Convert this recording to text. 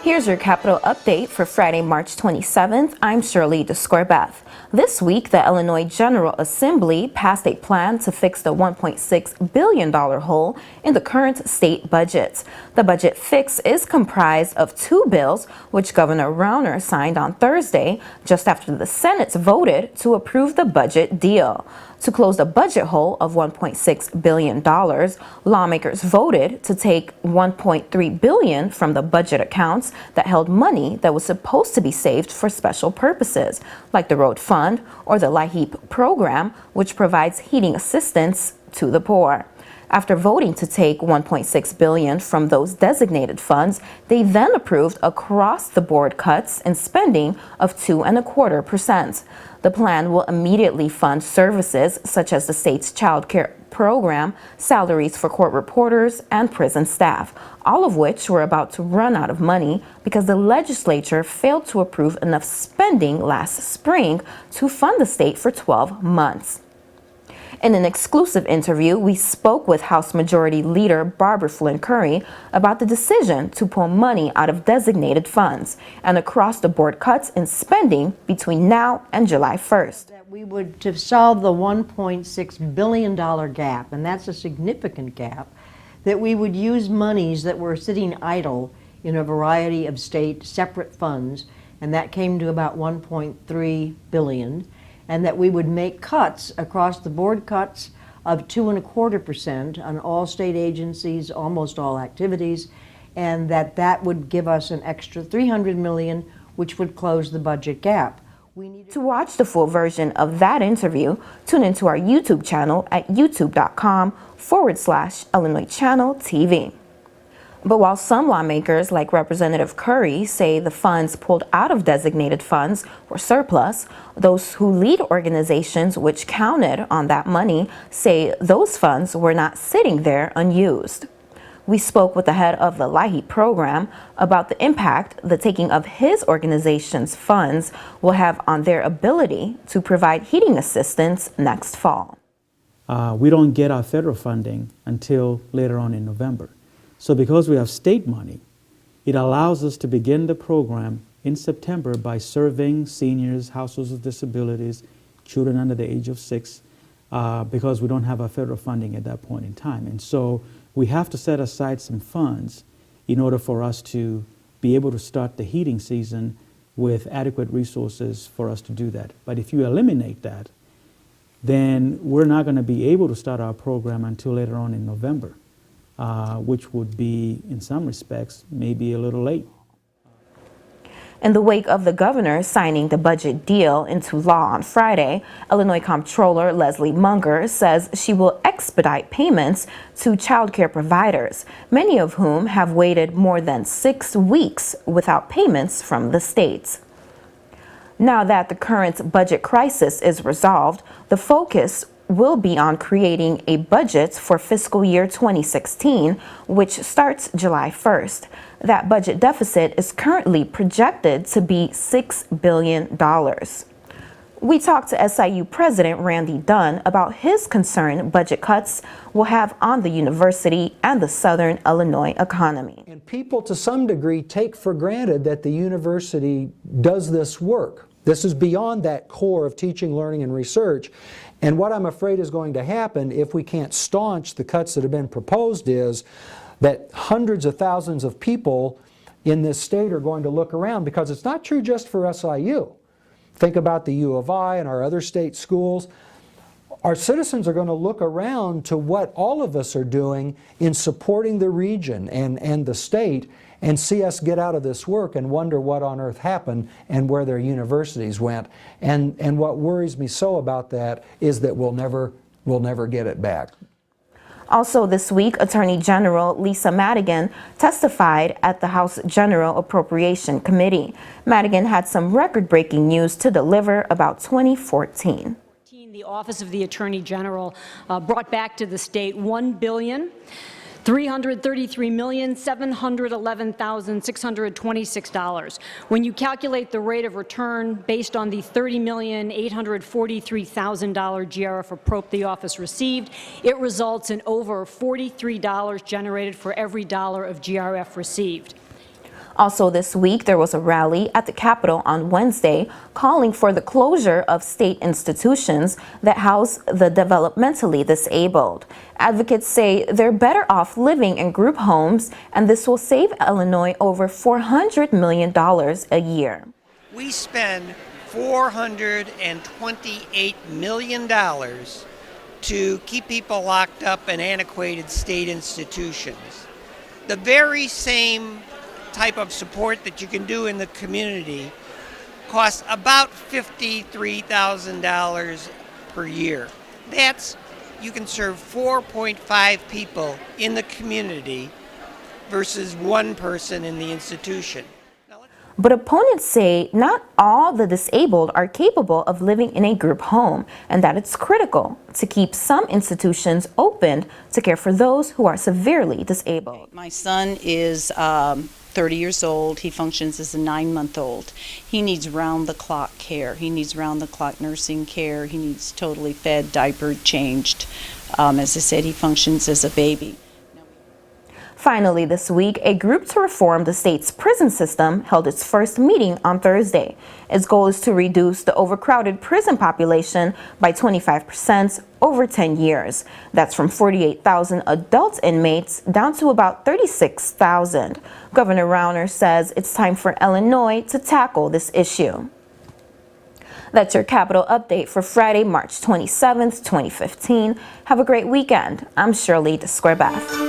Here's your Capital Update for Friday, March 27th. I'm Shirley DeScorbeth. This week, the Illinois General Assembly passed a plan to fix the $1.6 billion hole in the current state budget. The budget fix is comprised of two bills, which Governor Rauner signed on Thursday, just after the Senate voted to approve the budget deal. To close the budget hole of $1.6 billion, lawmakers voted to take $1.3 billion from the budget accounts that held money that was supposed to be saved for special purposes, like the road fund or the LIHEAP program, which provides heating assistance to the poor. After voting to take $1.6 billion from those designated funds, they then approved across-the-board cuts in spending of 2.25%. The plan will immediately fund services such as the state's child care program, salaries for court reporters, and prison staff, all of which were about to run out of money because the legislature failed to approve enough spending last spring to fund the state for 12 months. In an exclusive interview, we spoke with House Majority Leader Barbara Flynn Currie about the decision to pull money out of designated funds and across-the-board cuts in spending between now and July 1st. That we would, to solve the $1.6 billion gap, and that's a significant gap, that we would use monies that were sitting idle in a variety of state separate funds, and that came to about $1.3 billion. And that we would make cuts, across the board cuts of 2.25% on all state agencies, almost all activities, and that would give us an extra $300 million, which would close the budget gap. To watch the full version of that interview, tune into our YouTube channel at youtube.com/Illinois Channel TV. But while some lawmakers, like Representative Currie, say the funds pulled out of designated funds were surplus, those who lead organizations which counted on that money say those funds were not sitting there unused. We spoke with the head of the LIHEAP program about the impact the taking of his organization's funds will have on their ability to provide heating assistance next fall. We don't get our federal funding until later on in November. So because we have state money, it allows us to begin the program in September by serving seniors, households with disabilities, children under the age of 6, because we don't have our federal funding at that point in time. And so we have to set aside some funds in order for us to be able to start the heating season with adequate resources for us to do that. But if you eliminate that, then we're not going to be able to start our program until later on in November. Which would be, in some respects, maybe a little late. In the wake of the governor signing the budget deal into law on Friday, Illinois Comptroller Leslie Munger says she will expedite payments to child care providers, many of whom have waited more than 6 weeks without payments from the states. Now that the current budget crisis is resolved, the focus will be on creating a budget for fiscal year 2016, which starts July 1st. That budget deficit is currently projected to be $6 billion. We talked to SIU President Randy Dunn about his concern budget cuts will have on the university and the Southern Illinois economy. And people, to some degree, take for granted that the university does this work. This is beyond that core of teaching, learning, and research. And what I'm afraid is going to happen if we can't staunch the cuts that have been proposed is that hundreds of thousands of people in this state are going to look around, because it's not true just for SIU. Think about the U of I and our other state schools. Our citizens are going to look around to what all of us are doing in supporting the region and the state, and see us get out of this work and wonder what on earth happened and where their universities went. And what worries me so about that is that we'll never get it back. Also this week, Attorney General Lisa Madigan testified at the House General Appropriation Committee. Madigan had some record-breaking news to deliver about 2014. The Office of the Attorney General brought back to the state $1,333,711,626. When you calculate the rate of return based on the $30,843,000 GRF appropriate the office received, it results in over $43 generated for every dollar of GRF received. Also this week, there was a rally at the Capitol on Wednesday calling for the closure of state institutions that house the developmentally disabled. Advocates say they're better off living in group homes, and this will save Illinois over $400 million a year. We spend $428 million to keep people locked up in antiquated state institutions. The very same type of support that you can do in the community costs about $53,000 per year. You can serve 4.5 people in the community versus one person in the institution. But opponents say not all the disabled are capable of living in a group home, and that it's critical to keep some institutions open to care for those who are severely disabled. My son is 30 years old. He functions as a 9-month-old. He needs round-the-clock care. He needs round-the-clock nursing care. He needs totally fed, diapered, changed. As I said, he functions as a baby. Finally, this week, a group to reform the state's prison system held its first meeting on Thursday. Its goal is to reduce the overcrowded prison population by 25% over 10 years. That's from 48,000 adult inmates down to about 36,000. Governor Rauner says it's time for Illinois to tackle this issue. That's your Capitol update for Friday, March 27th, 2015. Have a great weekend. I'm Shirley Desquare-Beth.